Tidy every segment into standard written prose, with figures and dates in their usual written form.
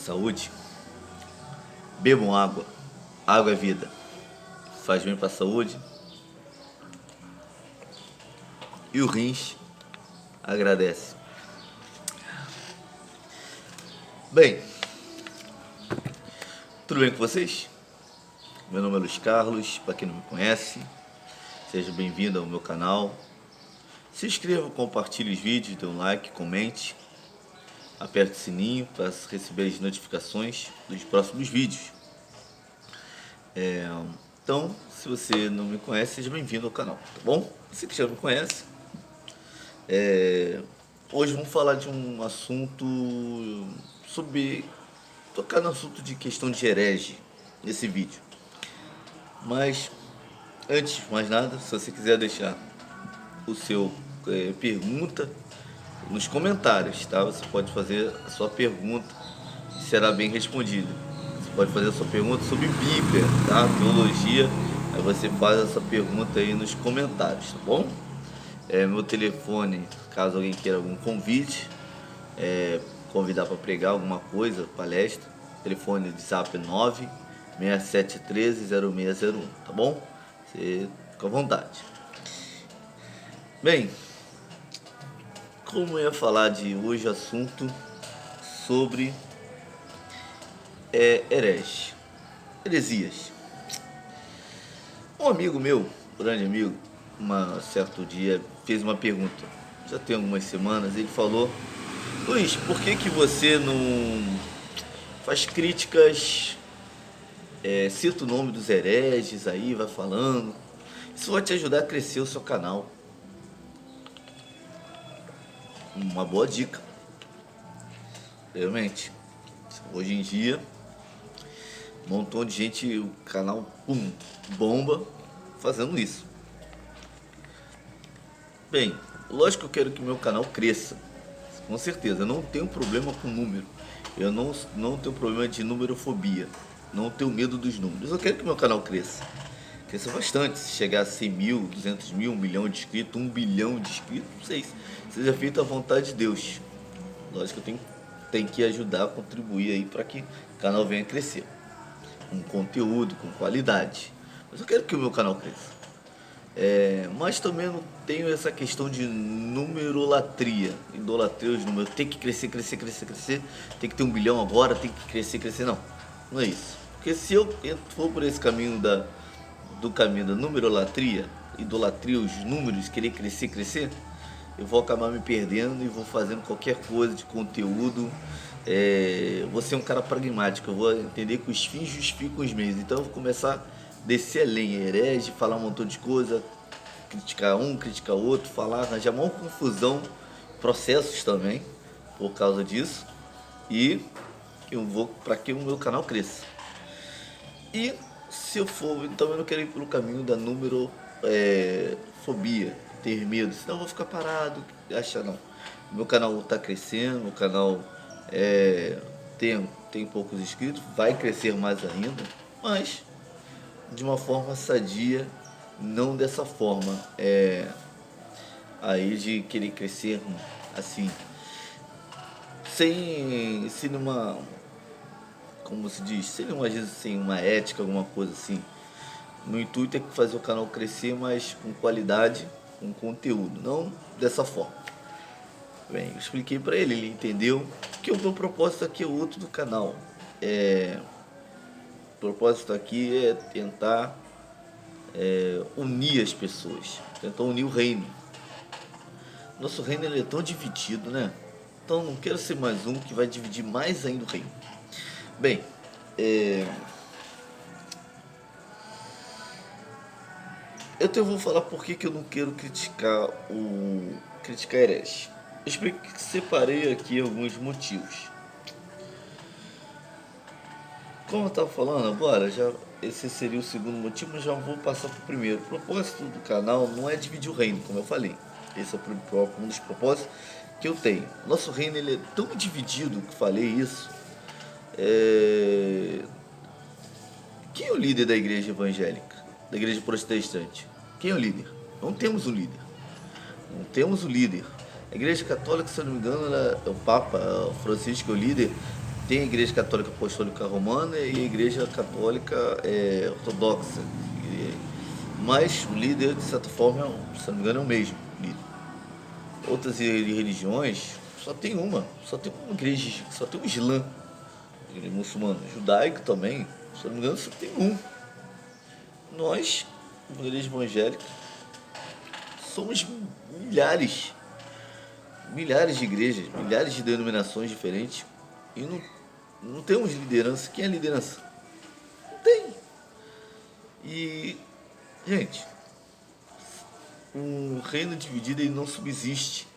saúde, bebam água. Água é vida. Faz bem para a saúde. E o rins agradece. Bem, tudo bem com vocês? Meu nome é Luiz Carlos, para quem não me conhece, seja bem-vindo ao meu canal. Se inscreva, compartilhe os vídeos, dê um like, comente, aperte o sininho para receber as notificações dos próximos vídeos. Então, se você não me conhece, seja bem-vindo ao canal, tá bom? Você que já me conhece, hoje vamos falar de um assunto tocar no assunto de questão de herege nesse vídeo. Mas, antes de mais nada, se você quiser deixar o seu pergunta nos comentários, tá? Você pode fazer a sua pergunta e será bem respondida. Você pode fazer a sua pergunta sobre Bíblia, tá? Teologia, aí você faz essa pergunta aí nos comentários, tá bom? Meu telefone, caso alguém queira algum convite, convidar para pregar alguma coisa, palestra, telefone de zap 967130601, tá bom? Você fica à vontade. Bem, como eu ia falar de hoje, assunto sobre heresias. Um amigo meu, grande amigo, certo dia fez uma pergunta, já tem algumas semanas, ele falou: Luiz, por que você não faz críticas, cita o nome dos hereges aí, vai falando, isso vai te ajudar a crescer o seu canal. Uma boa dica. Realmente, hoje em dia, um montão de gente, o canal bomba fazendo isso. Bem, lógico que eu quero que o meu canal cresça, com certeza. Eu não tenho problema com número, eu não tenho problema de numerofobia, não tenho medo dos números. Eu quero que o meu canal cresça bastante, se chegar a 100 mil, 200 mil, 1 milhão de inscritos, 1 bilhão de inscritos, não sei, seja feito a vontade de Deus. Lógico que eu tenho que ajudar, contribuir aí para que o canal venha crescer, com conteúdo, com qualidade. Mas eu quero que o meu canal cresça. Mas também não tenho essa questão de numerolatria, idolatria os números, tem que crescer, tem que ter 1 bilhão agora, tem que crescer, não é isso. Porque se eu for por esse caminho do caminho da numerolatria, idolatria os números, querer crescer, eu vou acabar me perdendo e vou fazendo qualquer coisa de conteúdo. Vou ser um cara pragmático, eu vou entender que os fins justificam os meios, então eu vou começar a descer a lenha, herege, falar um montão de coisa, criticar um, criticar outro, arranjar uma confusão, processos também, por causa disso, e eu vou para que o meu canal cresça. E se eu for, então eu não quero ir pelo caminho da numerofobia, ter medo, senão eu vou ficar parado, achar não. Meu canal está crescendo, meu canal tem poucos inscritos, vai crescer mais ainda, mas de uma forma sadia, não dessa forma aí de querer crescer assim, sem uma, como se diz, sem uma ética, alguma coisa assim. No intuito é fazer o canal crescer, mas com qualidade, com conteúdo, não dessa forma. Bem, eu expliquei para ele, ele entendeu que o meu propósito aqui é outro do canal. O propósito aqui é tentar unir as pessoas, tentar unir o reino. Nosso reino ele é tão dividido, né? Então não quero ser mais um que vai dividir mais ainda o reino. Bem, eu vou falar por que eu não quero criticar herege. Eu separei aqui alguns motivos. Como eu estava falando agora, esse seria o segundo motivo, mas já vou passar para o primeiro. O propósito do canal não é dividir o reino, como eu falei. Esse é um dos propósitos que eu tenho. Nosso reino ele é tão dividido, que falei isso. Quem é o líder da igreja evangélica, da igreja protestante? Quem é o líder? Não temos um líder. Não temos o líder. A igreja católica, se eu não me engano, o Papa Francisco é o líder. Tem a Igreja Católica Apostólica Romana e a Igreja Católica Ortodoxa. Mas o líder, de certa forma, se não me engano, é o mesmo líder. Outras religiões, só tem uma igreja, só tem um Islã, muçulmano, judaico também, se não me engano, só tem um. Nós, uma igreja evangélica, somos milhares de igrejas, milhares de denominações diferentes e não temos liderança. Quem é a liderança? Não tem. E, gente, um reino dividido ele não subsiste.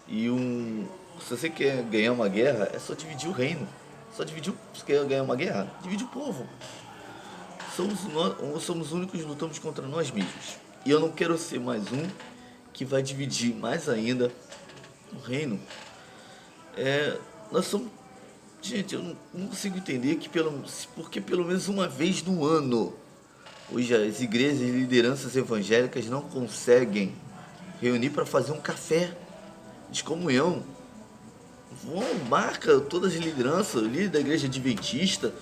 Se você quer ganhar uma guerra, é só dividir o reino. Se quer ganhar uma guerra, divide o povo. Somos únicos que lutamos contra nós mesmos. E eu não quero ser mais um que vai dividir mais ainda o reino. Nós somos. Gente, eu não consigo entender porque pelo menos uma vez no ano, hoje as igrejas e lideranças evangélicas não conseguem reunir para fazer um café de comunhão. Marca todas as lideranças, o líder da igreja adventista,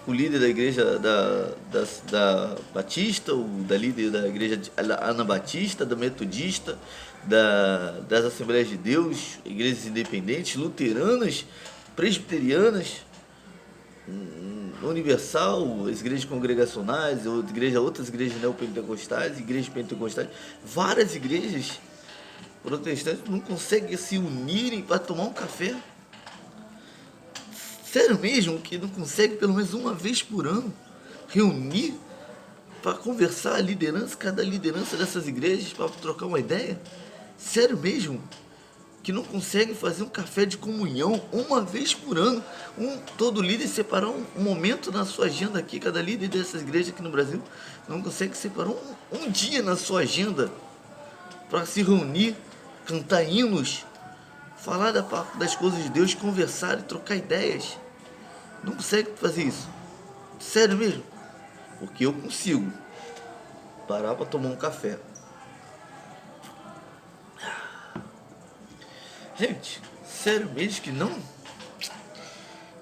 o líder da igreja da Batista, da líder da igreja Anabatista, da Metodista, das Assembleias de Deus, igrejas independentes, luteranas, presbiterianas, universal, as igrejas congregacionais, outras igrejas neopentecostais, igrejas pentecostais, várias igrejas protestantes não conseguem se unirem para tomar um café. Sério mesmo que não consegue pelo menos uma vez por ano reunir para conversar cada liderança dessas igrejas para trocar uma ideia? Sério mesmo que não consegue fazer um café de comunhão uma vez por ano? Todo líder separar um momento na sua agenda aqui, cada líder dessas igrejas aqui no Brasil não consegue separar um dia na sua agenda para se reunir, cantar hinos, falar das coisas de Deus, conversar e trocar ideias. Não consegue fazer isso. Sério mesmo? Porque eu consigo parar para tomar um café. Gente, sério mesmo que não?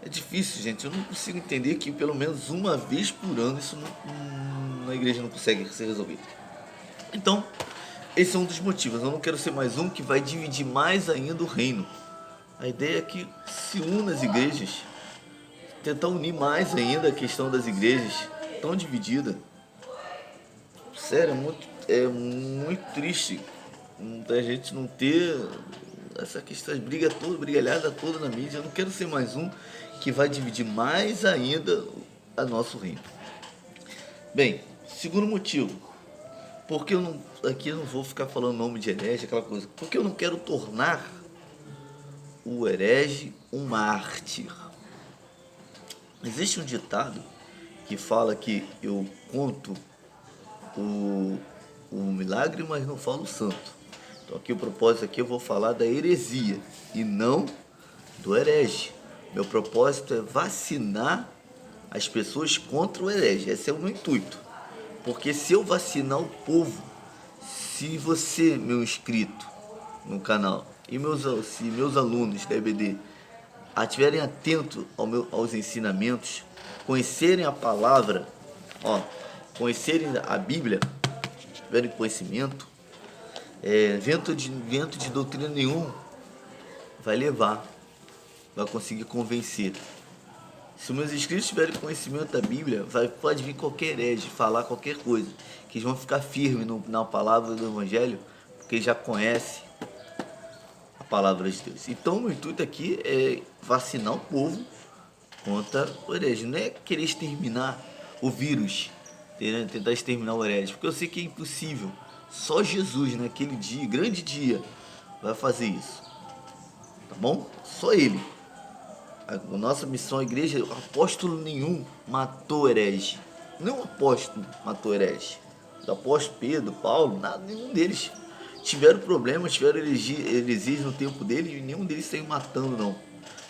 É difícil, gente. Eu não consigo entender que pelo menos uma vez por ano isso na igreja não consegue ser resolvido. Então, esse é um dos motivos. Eu não quero ser mais um que vai dividir mais ainda o reino. A ideia é que se una as igrejas, tentar unir mais ainda a questão das igrejas tão dividida. Sério, é muito triste a gente não ter essa questão, brigalhada toda na mídia. Eu não quero ser mais um que vai dividir mais ainda a nosso reino. Bem, segundo motivo, porque aqui eu não vou ficar falando nome de herege, aquela coisa, porque eu não quero tornar o herege um mártir. Existe um ditado que fala que eu conto o milagre, mas não falo o santo. Então aqui o propósito aqui eu vou falar da heresia e não do herege. Meu propósito é vacinar as pessoas contra o herege. Esse é o meu intuito. Porque se eu vacinar o povo, se você, meu inscrito no canal, e se meus alunos da EBD estiverem atentos aos ensinamentos, conhecerem a palavra, conhecerem a Bíblia, tiverem conhecimento, vento de doutrina nenhum vai conseguir convencer. Se os meus inscritos tiverem conhecimento da Bíblia, pode vir qualquer herege falar qualquer coisa, que eles vão ficar firmes na palavra do Evangelho, porque eles já conhecem a palavra de Deus. Então, o meu intuito aqui é vacinar o povo contra o herege. Não é querer exterminar o vírus, tentar exterminar o herege, porque eu sei que é impossível. Só Jesus, naquele dia, grande dia, vai fazer isso. Tá bom? Só Ele. A nossa missão, a igreja, apóstolo nenhum matou herege. Nenhum apóstolo matou herege. O apóstolo Pedro, Paulo, nenhum deles tiveram problemas, tiveram heresias no tempo dele e nenhum deles saiu matando, não.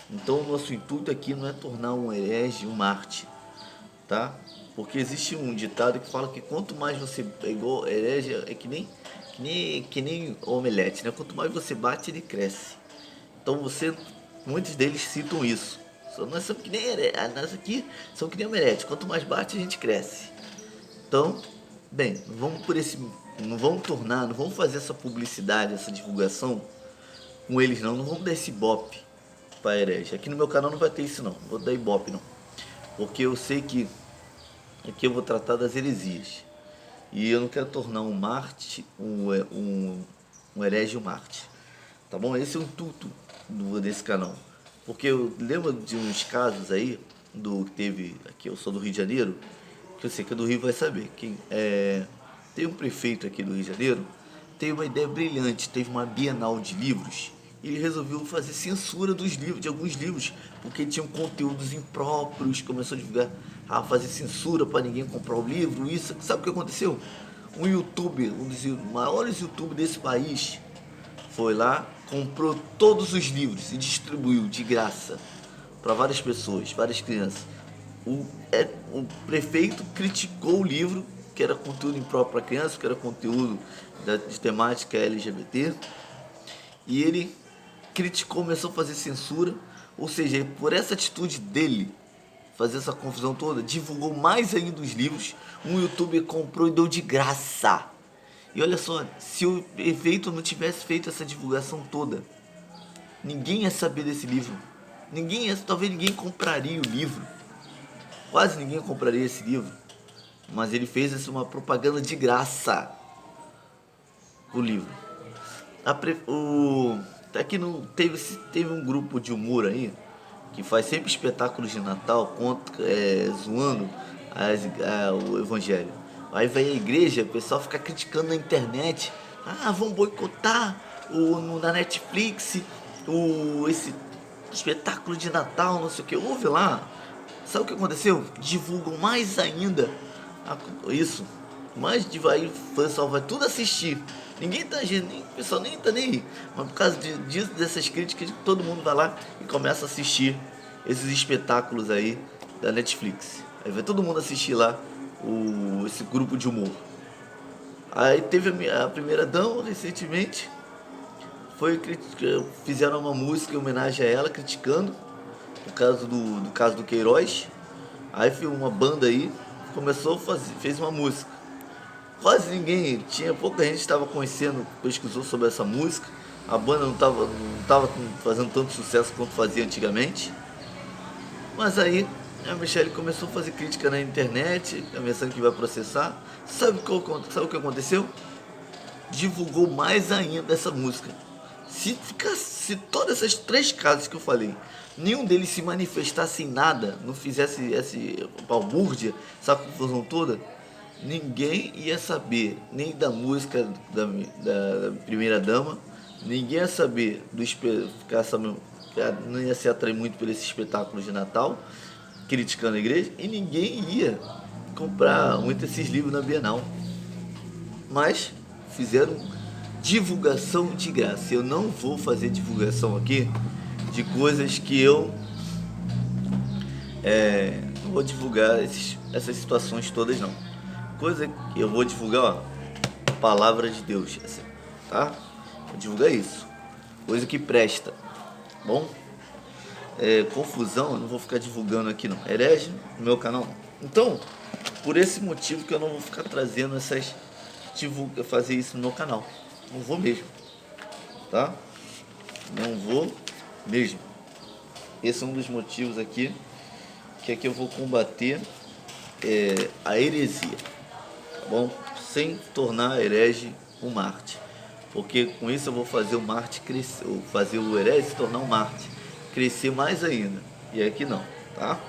Então o nosso intuito aqui não é tornar um herege um mártir, tá? Porque existe um ditado que fala que quanto mais você pegou herege, é que nem omelete, né? Quanto mais você bate, ele cresce. Então muitos deles citam isso. Nós somos que nem nós aqui somos que nem omelete. Quanto mais bate, a gente cresce. Então, bem, não vamos tornar, não vamos fazer essa publicidade, essa divulgação com eles não vamos dar esse ibope para herege. Aqui no meu canal não vai ter isso não vou dar ibope não, porque eu sei que aqui eu vou tratar das heresias e eu não quero tornar um Marte um herege e um Marte, tá bom? Esse é o intuito desse canal, porque eu lembro de uns casos aí do que teve aqui, eu sou do Rio de Janeiro, que eu sei que é do Rio vai saber, tem um prefeito aqui do Rio de Janeiro, teve uma ideia brilhante, teve uma Bienal de livros, e ele resolveu fazer censura dos livros, de alguns livros, porque tinham conteúdos impróprios, começou a divulgar, a fazer censura para ninguém comprar o livro, isso, sabe o que aconteceu? Um youtuber, um dos maiores youtubers desse país, foi lá, comprou todos os livros e distribuiu de graça para várias pessoas, várias crianças. O prefeito criticou o livro, que era conteúdo impróprio para criança, que era conteúdo de temática LGBT, e ele criticou, começou a fazer censura, ou seja, por essa atitude dele, fazer essa confusão toda, divulgou mais ainda os livros, um youtuber comprou e deu de graça. E olha só, se o prefeito não tivesse feito essa divulgação toda, ninguém ia saber desse livro, talvez ninguém compraria o livro, quase ninguém compraria esse livro, mas ele fez uma propaganda de graça o livro. Aqui teve um grupo de humor aí que faz sempre espetáculos de Natal zoando o evangelho. Aí vai a igreja, o pessoal fica criticando na internet, vão boicotar na Netflix esse espetáculo de Natal, não sei o que. Ouve lá, sabe o que aconteceu? Divulgam mais ainda isso, mas aí o pessoal vai tudo assistir. Ninguém tá, o pessoal nem tá nem aí, mas por causa dessas críticas, todo mundo vai lá e começa a assistir esses espetáculos aí da Netflix. Aí vai todo mundo assistir lá esse grupo de humor. Aí teve a primeira dama recentemente, fizeram uma música em homenagem a ela, criticando o caso do Queiroz. Aí uma banda aí fez uma música. Quase ninguém, pouca gente estava conhecendo, pesquisou sobre essa música. A banda não estava fazendo tanto sucesso quanto fazia antigamente. Mas aí a Michelle começou a fazer crítica na internet, ameaçando que vai processar. Sabe o que aconteceu? Divulgou mais ainda essa música. Se todas essas 3 casos que eu falei, nenhum deles se manifestasse em nada, não fizesse essa balbúrdia, essa confusão toda, ninguém ia saber nem da música da primeira dama, ninguém ia saber não ia se atrair muito por esse espetáculo de Natal, criticando a igreja, e ninguém ia comprar muito esses livros na Bienal. Mas fizeram divulgação de graça. Eu não vou fazer divulgação aqui de coisas que eu não vou divulgar essas situações todas não. Coisa que eu vou divulgar, a palavra de Deus, tá? Vou divulgar isso, coisa que presta, bom? Confusão eu não vou ficar divulgando aqui não, herege no meu canal não. Então, por esse motivo que eu não vou ficar trazendo fazer isso no meu canal, não vou mesmo, tá? Não vou mesmo. Esse é um dos motivos aqui que eu vou combater a heresia, tá bom? Sem tornar herege um Marte, porque com isso eu vou fazer o Marte crescer, ou fazer o herege se tornar um Marte, crescer mais ainda, e aqui não, tá?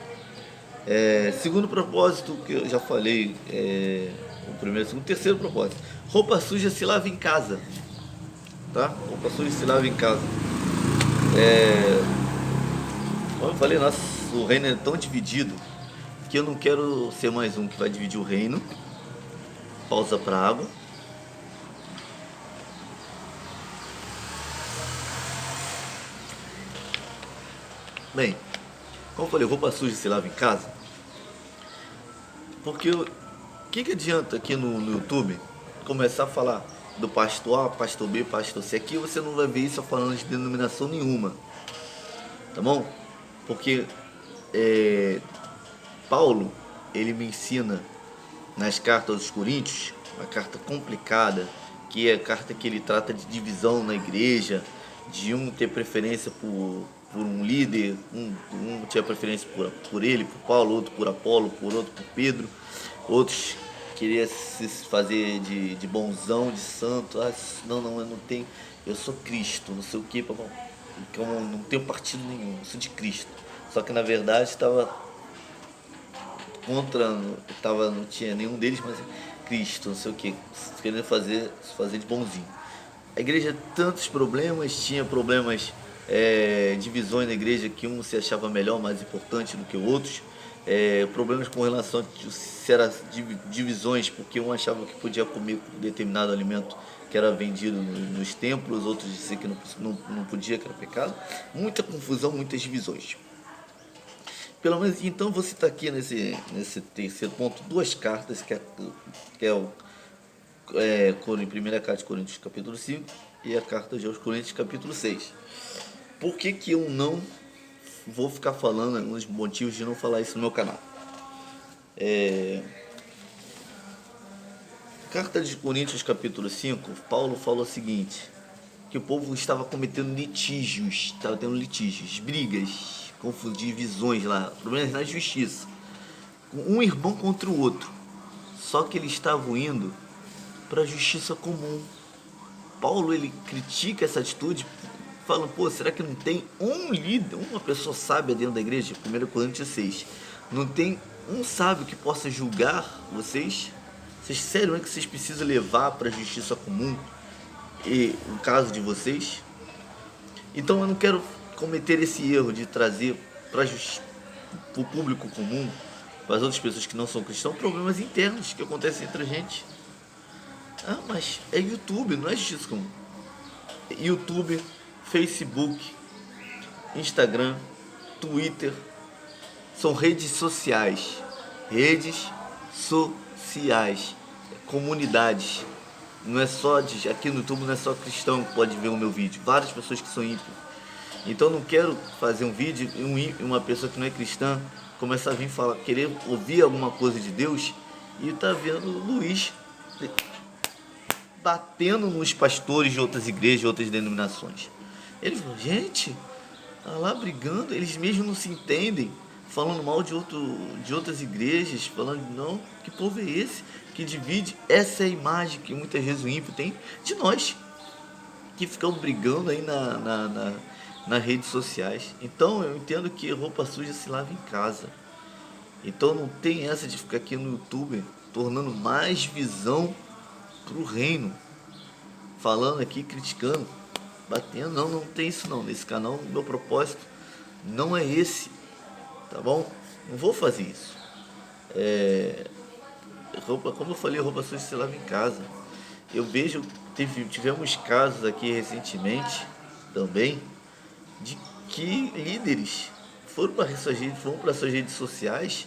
Segundo propósito que eu já falei, o primeiro, segundo, terceiro propósito, roupa suja se lava em casa, tá? Roupa suja se lava em casa. Como eu falei, o reino é tão dividido que eu não quero ser mais um que vai dividir o reino. Pausa para água. Bem, como eu falei, roupa suja se lava em casa. Porque o que adianta aqui no YouTube começar a falar do pastor A, pastor B, pastor C? Aqui você não vai ver isso falando de denominação nenhuma, tá bom? Porque Paulo, ele me ensina nas cartas aos Coríntios, uma carta complicada, que é a carta que ele trata de divisão na igreja, de um ter preferência por um líder, um tinha preferência por ele, por Paulo, outro por Apolo, por outro por Pedro, outros queria se fazer de bonzão, de santo. Não, eu não tenho, eu sou Cristo, não sei o que, eu não tenho partido nenhum, eu sou de Cristo. Só que na verdade estava contra, não tinha nenhum deles, mas Cristo, não sei o que, querendo fazer de bonzinho. A igreja tantos problemas, tinha problemas, divisões na igreja, que um se achava melhor, mais importante do que outros, problemas com relação a se era divisões, porque um achava que podia comer determinado alimento que era vendido nos templos, outros diziam que não podia, que era pecado. Muita confusão, muitas divisões. Pelo menos, então, vou citar aqui nesse terceiro ponto duas cartas, que em primeira carta de Coríntios capítulo 5 e a carta de aos Coríntios capítulo 6. Por que eu não vou ficar falando alguns motivos de não falar isso no meu canal? Carta de Coríntios capítulo 5, Paulo fala o seguinte, que o povo estava cometendo litígios, estava tendo litígios, brigas, divisões lá, problemas na justiça, um irmão contra o outro, só que eles estavam indo para a justiça comum. Paulo, ele critica essa atitude, falando, será que não tem um líder, uma pessoa sábia dentro da igreja? 1 Coríntios 6, não tem um sábio que possa julgar vocês? Vocês sério que vocês precisam levar para a justiça comum e o caso de vocês? Então eu não quero cometer esse erro de trazer para o público comum, para as outras pessoas que não são cristãos, problemas internos que acontecem entre a gente. Mas é YouTube, não é justiça comum. YouTube, Facebook, Instagram, Twitter, são redes sociais. Redes sociais, comunidades. Não é só aqui no YouTube, não é só cristão que pode ver o meu vídeo, várias pessoas que são ímpios. Então não quero fazer um vídeo e uma pessoa que não é cristã começar a vir falar, querer ouvir alguma coisa de Deus e tá vendo o Luiz batendo nos pastores de outras igrejas, de outras denominações. Ele falou, gente, tá lá brigando, eles mesmos não se entendem, falando mal de outras igrejas, falando, não, que povo é esse que divide? Essa é a imagem que muitas vezes o ímpio tem de nós, que ficam brigando aí nas redes sociais. Então eu entendo que roupa suja se lava em casa. Então não tem essa de ficar aqui no YouTube tornando mais visão pro reino, falando aqui, criticando, batendo. Não tem isso não. Nesse canal, o meu propósito não é esse, tá bom? Não vou fazer isso. Como eu falei, roupa suja se lava em casa. Eu vejo, tivemos casos aqui recentemente também, de que líderes foram para suas redes sociais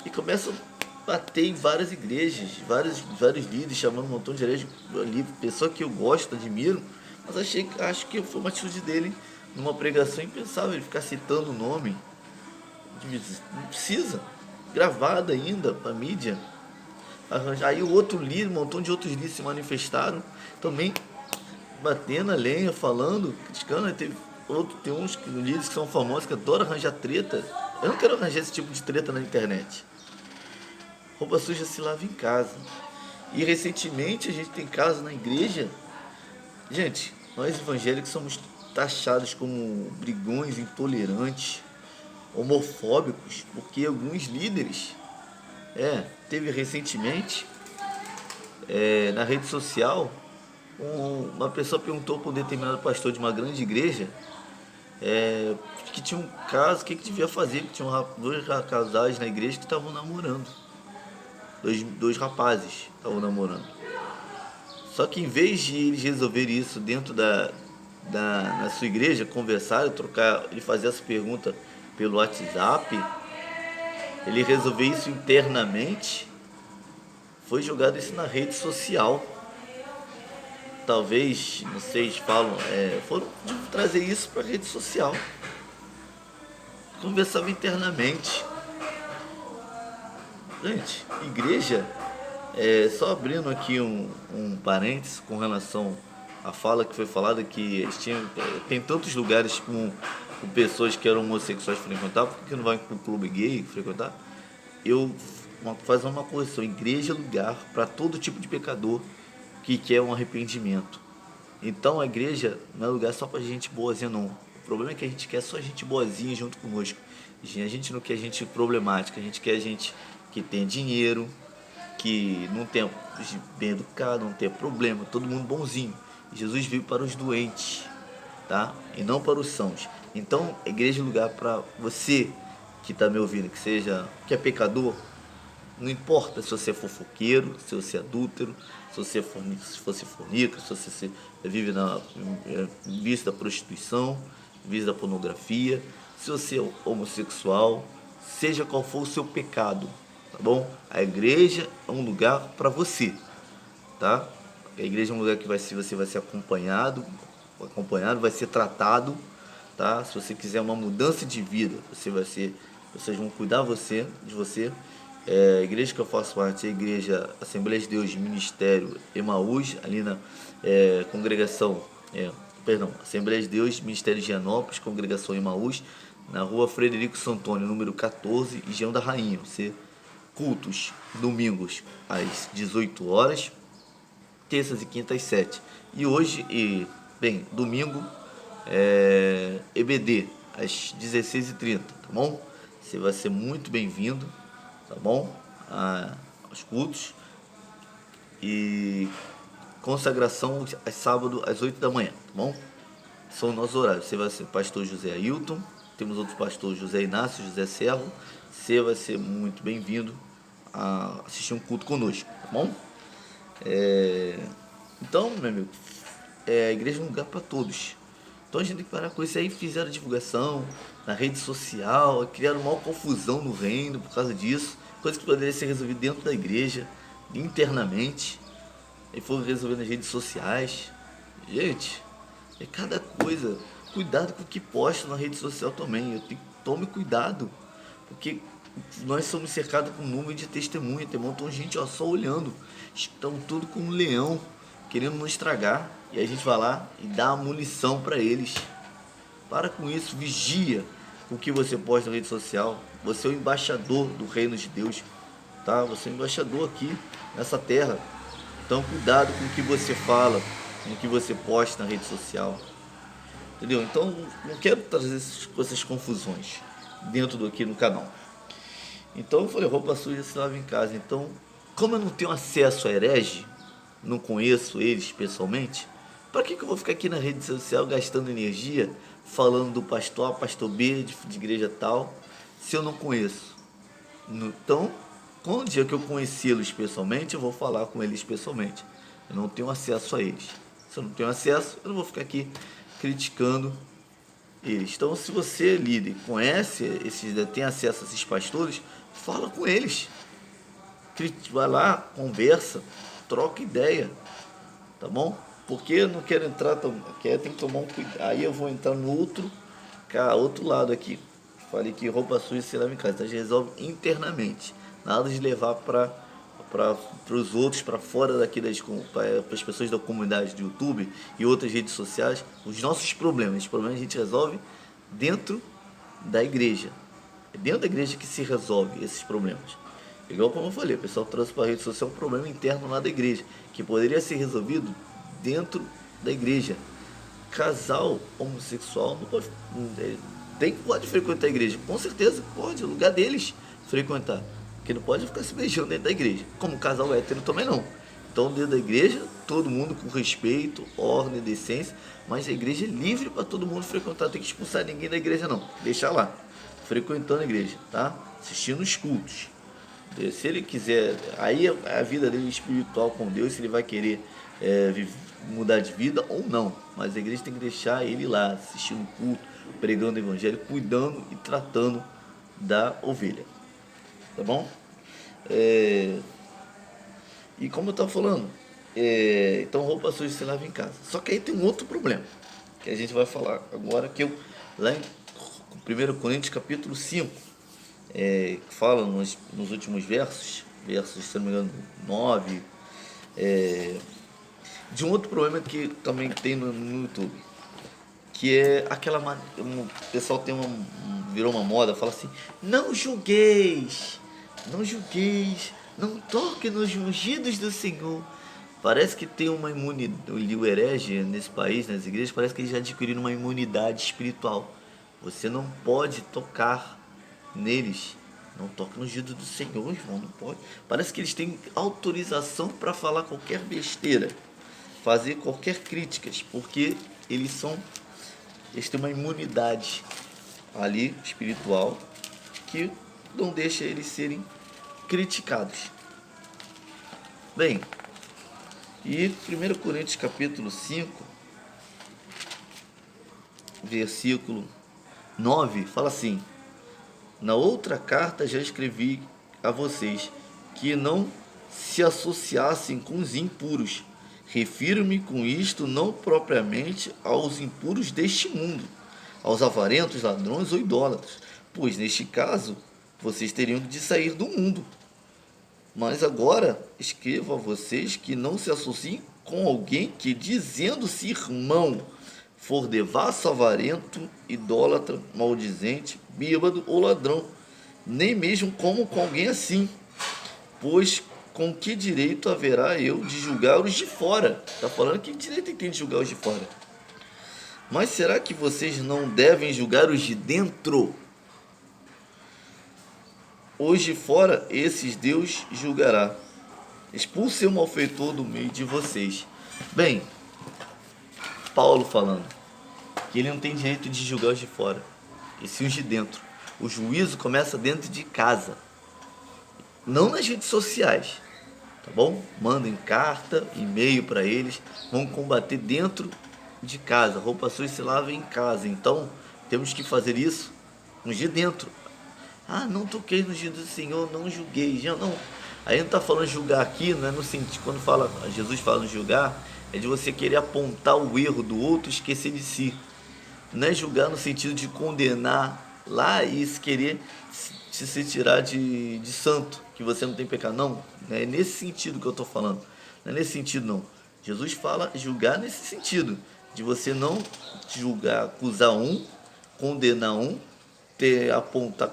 e começam a bater em várias igrejas, vários líderes, chamando um montão de igrejas ali, pessoa que eu gosto, admiro, mas acho que foi uma atitude dele numa pregação impensável, ele ficar citando o nome, não precisa, gravado ainda para mídia. Aí o outro líder, um montão de outros líderes se manifestaram, também batendo a lenha, falando, criticando. Tem uns líderes que são famosos que adoram arranjar treta. Eu não quero arranjar esse tipo de treta na internet. Roupa suja se lava em casa. E recentemente a gente tem casos na igreja. Gente, nós evangélicos somos taxados como brigões, intolerantes, homofóbicos, porque alguns líderes, teve recentemente, na rede social, uma pessoa perguntou para um determinado pastor de uma grande igreja, que tinha um caso, o que devia fazer, que tinha dois casais na igreja que estavam namorando, dois rapazes estavam namorando. Só que em vez de eles resolverem isso dentro na sua igreja, conversar, ele fazer essa pergunta pelo WhatsApp, ele resolveu isso internamente, foi jogado isso na rede social. Talvez, não sei, foram trazer isso para a rede social. conversava internamente. Gente, igreja, só abrindo aqui um parênteses com relação à fala que foi falada, que eles tem tantos lugares com pessoas que eram homossexuais frequentar, por que não vai para o clube gay frequentar? Fazer uma correção, igreja é lugar para todo tipo de pecador que quer um arrependimento. Então a igreja não é lugar só para gente boazinha, não. O problema é que a gente quer só gente boazinha junto conosco. A gente não quer gente problemática, a gente quer gente que tenha dinheiro, que não tenha bem educado, não tenha problema, todo mundo bonzinho. Jesus veio para os doentes, tá? E não para os sãos. Então a igreja é lugar para você que está me ouvindo, que é pecador. Não importa se você é fofoqueiro, se você é adúltero, se você fornica, se você vive na vício da prostituição, vício da pornografia, se você é homossexual, seja qual for o seu pecado, tá bom? A igreja é um lugar para você, tá? A igreja é um lugar que você vai ser acompanhado, vai ser tratado, tá? Se você quiser uma mudança de vida, vocês vão cuidar de você. A igreja que eu faço parte é a igreja Assembleia de Deus Ministério Emaús, ali na congregação, Assembleia de Deus Ministério de Higienópolis, congregação Emaús, na rua Frederico Santoni, número 14, Engenho da Rainha. Cultos domingos às 18 horas, terças e quintas às 7. E hoje, domingo, EBD às 16h30, tá bom? Você vai ser muito bem-vindo, tá bom? Aos cultos. E consagração às sábado às 8 da manhã, tá bom? São nossos horários. Você vai ser pastor José Ailton, temos outros pastores, José Inácio, José Serro. Você vai ser muito bem-vindo a assistir um culto conosco, tá bom? Então, meu amigo, a igreja é um lugar para todos. Então a gente tem que parar com isso aí. Fizeram divulgação na rede social, criaram uma confusão no reino por causa disso, coisa que poderia ser resolvida dentro da igreja, internamente, e foram resolver nas redes sociais. Gente, é cada coisa. Cuidado com o que posta na rede social também. Tome cuidado, porque nós somos cercados por um número de testemunhas. Tem um montão de gente só olhando. Estão tudo como um leão, querendo nos estragar. E a gente vai lá e dá a munição para eles. Para com isso, vigia o que você posta na rede social. Você é o embaixador do reino de Deus, tá? Você é o embaixador aqui nessa terra. Então cuidado com o que você fala, com o que você posta na rede social. Entendeu? Então não quero trazer essas confusões dentro do aqui no canal. Então eu falei, roupa suja se lava em casa. Então, como eu não tenho acesso a herege, não conheço eles pessoalmente, para que eu vou ficar aqui na rede social gastando energia falando do pastor A, pastor B, de igreja tal, se eu não conheço? Então, com o dia que eu conhecê-los pessoalmente, eu vou falar com eles pessoalmente. Eu não tenho acesso a eles. Se eu não tenho acesso, eu não vou ficar aqui criticando eles. Então, se você, líder, conhece tem acesso a esses pastores, fala com eles. Vai lá, conversa, troca ideia, tá bom? Porque eu não quero entrar, tem que tomar um cuidado. Aí eu vou entrar no outro lado aqui. Falei que roupa suja se lava em casa. Então a gente resolve internamente. Nada de levar para os outros, para fora daqui, para as pessoas da comunidade do YouTube e outras redes sociais, os nossos problemas. Os problemas a gente resolve dentro da igreja. É dentro da igreja que se resolve esses problemas. Igual como eu falei, o pessoal trouxe para a rede social um problema interno lá da igreja, que poderia ser resolvido dentro da igreja. Casal homossexual não pode frequentar a igreja. Com certeza pode, é o lugar deles frequentar. Porque não pode ficar se beijando dentro da igreja. Como casal hétero também não. Então dentro da igreja, todo mundo com respeito, ordem, decência. Mas a igreja é livre para todo mundo frequentar. Não tem que expulsar ninguém da igreja não. Deixa lá, frequentando a igreja, tá? Assistindo os cultos. Se ele quiser, aí a vida dele espiritual com Deus, se ele vai querer mudar de vida ou não. Mas a igreja tem que deixar ele lá, assistindo o culto, pregando o evangelho, cuidando e tratando da ovelha. Tá bom? E como eu estava falando, então roupa suja se lava em casa. Só que aí tem um outro problema, que a gente vai falar agora, que eu lá 1 Coríntios capítulo 5, que fala nos últimos versos, se não me engano, 9, de um outro problema que também tem no YouTube, que é aquela o pessoal virou uma moda, fala assim: não julgueis, não toque nos ungidos do Senhor. Parece que tem uma imunidade, o herege nesse país, nas igrejas, parece que eles já adquiriram uma imunidade espiritual. Você não pode tocar neles. Não toque no ungido do Senhor, irmão, não pode. Parece que eles têm autorização para falar qualquer besteira, fazer qualquer críticas, porque eles têm uma imunidade ali espiritual que não deixa eles serem criticados. Bem, e 1 Coríntios capítulo 5, versículo 9, fala assim: na outra carta já escrevi a vocês que não se associassem com os impuros. Refiro-me com isto não propriamente aos impuros deste mundo, aos avarentos, ladrões ou idólatras, pois neste caso vocês teriam de sair do mundo. Mas agora escrevo a vocês que não se associem com alguém que, dizendo-se irmão, for devasso, avarento, idólatra, maldizente, bêbado ou ladrão, nem mesmo como com alguém assim, pois com que direito haverá eu de julgar os de fora? Está falando que direito tem de julgar os de fora? Mas será que vocês não devem julgar os de dentro? Os de fora, esses Deus julgará. Expulse o malfeitor do meio de vocês. Bem, Paulo falando que ele não tem direito de julgar os de fora, e sim os de dentro. O juízo começa dentro de casa, não nas redes sociais, tá bom? Mandem carta, e-mail para eles, vão combater dentro de casa. Roupa suja se lava em casa, então temos que fazer isso nos de dentro. Ah, não toquei no dia do Senhor, não julguei. Não. Aí não está falando julgar aqui, não é no sentido, quando Jesus fala no julgar, é de você querer apontar o erro do outro e esquecer de si. Não é julgar no sentido de condenar lá e querer se tirar de santo, que você não tem pecado. Não é nesse sentido que eu estou falando. Não é nesse sentido, não. Jesus fala julgar nesse sentido, de você não julgar, acusar um, condenar um, apontar,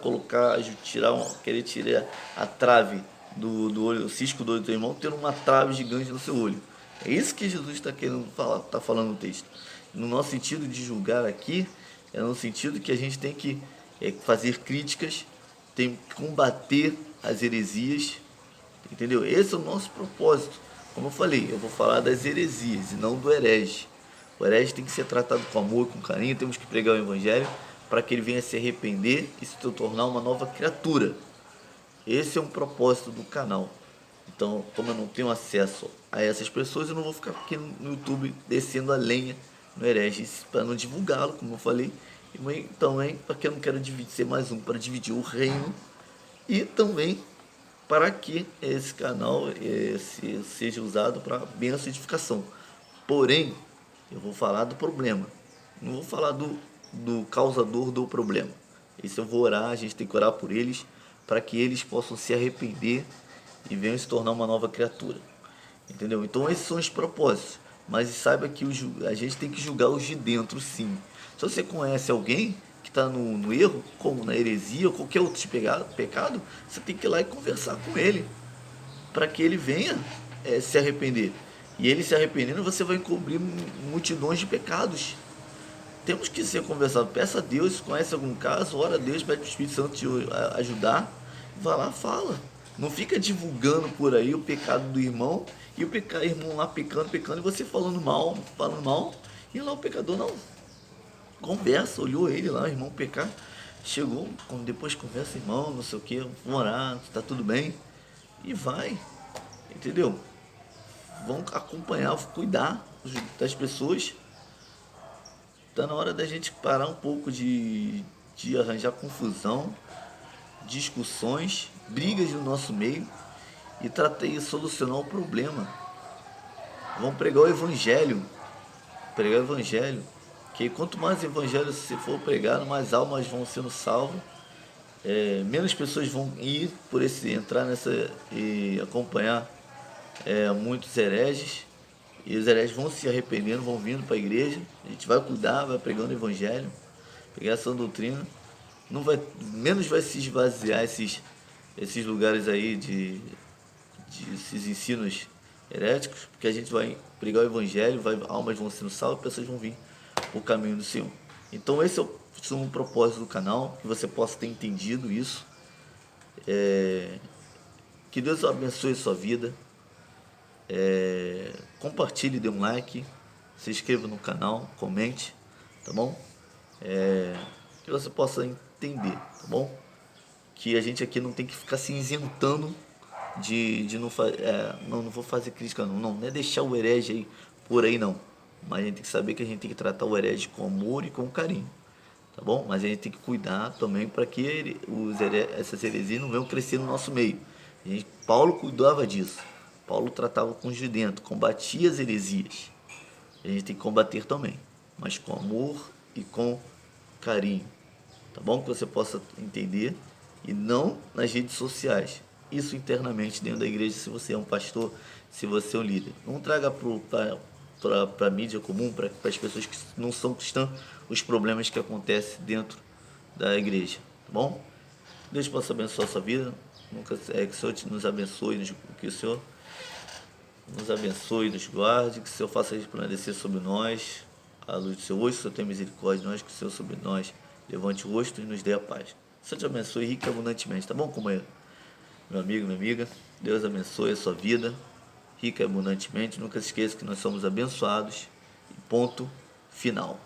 querer tirar a trave do olho, o cisco do olho do teu irmão, ter uma trave gigante no seu olho. É isso que Jesus está querendo falar, está falando no texto. No nosso sentido de julgar aqui, é no sentido que a gente tem que fazer críticas, tem que combater as heresias, entendeu? Esse é o nosso propósito. Como eu falei, eu vou falar das heresias e não do herege. O herege tem que ser tratado com amor, com carinho, temos que pregar o evangelho para que ele venha se arrepender e se tornar uma nova criatura. Esse é um propósito do canal. Então, como eu não tenho acesso a essas pessoas, eu não vou ficar aqui no YouTube descendo a lenha no herege para não divulgá-lo, como eu falei. E também porque eu não quero ser mais um para dividir o reino, e também para que esse canal seja usado para bênção e edificação. Porém, eu vou falar do problema, não vou falar do causador do problema. Esse eu vou orar, a gente tem que orar por eles, para que eles possam se arrepender e venham se tornar uma nova criatura. Entendeu? Então esses são os propósitos. Mas saiba que a gente tem que julgar os de dentro, sim. Se você conhece alguém que está no erro, como na heresia ou qualquer outro pecado, você tem que ir lá e conversar com ele, para que ele venha se arrepender. E ele se arrependendo, você vai encobrir multidões de pecados. Temos que ser conversados. Peça a Deus, se conhece algum caso, ora a Deus, pede para o Espírito Santo te ajudar. Vai lá, fala. Não fica divulgando por aí o pecado do irmão e o irmão lá pecando, e você falando mal, e lá o pecador não. Conversa, olhou ele lá, o irmão pecar, chegou, depois conversa, irmão, não sei o que, vamos orar, está tudo bem, e vai, entendeu? Vão acompanhar, cuidar das pessoas. Está na hora da gente parar um pouco de arranjar confusão, discussões, brigas no nosso meio e tratar de solucionar o problema. Vamos pregar o evangelho, Ok? Quanto mais evangelho se for pregado, mais almas vão sendo salvas. Menos pessoas vão entrar nessa e acompanhar muitos hereges. E os hereges vão se arrependendo, vão vindo para a igreja. A gente vai cuidar, vai pregando o evangelho, pegar essa doutrina. Não vai, menos vai se esvaziar esses lugares aí de esses ensinos heréticos, porque a gente vai pregar o evangelho, almas vão sendo salvas, pessoas vão vir o caminho do Senhor. Então esse é o propósito do canal, que você possa ter entendido isso. Que Deus abençoe a sua vida. Compartilhe, dê um like, se inscreva no canal, comente, tá bom? Que você possa entender, tá bom? Que a gente aqui não tem que ficar se isentando de não fazer. Não vou fazer crítica, não é deixar o herege aí por aí, não. Mas a gente tem que saber que a gente tem que tratar o herege com amor e com carinho, tá bom? Mas a gente tem que cuidar também para que essas heresias não venham crescer no nosso meio. Paulo cuidava disso. Paulo tratava com os de dentro, combatia as heresias. A gente tem que combater também, mas com amor e com carinho, tá bom? Que você possa entender, e não nas redes sociais. Isso internamente dentro da igreja, se você é um pastor, se você é um líder. Não traga para a mídia comum, para as pessoas que não são cristãs, os problemas que acontecem dentro da igreja, tá bom? Deus possa abençoar a sua vida. Que o Senhor nos abençoe, que o Senhor nos abençoe, nos guarde, que o Senhor faça resplandecer sobre nós a luz do seu rosto, que o Senhor tenha misericórdia de nós, que o Senhor sobre nós levante o rosto e nos dê a paz. Que o Senhor te abençoe rica e abundantemente, tá bom, companheiro? Meu amigo, minha amiga, Deus abençoe a sua vida rica e abundantemente. Nunca se esqueça que nós somos abençoados. Ponto final.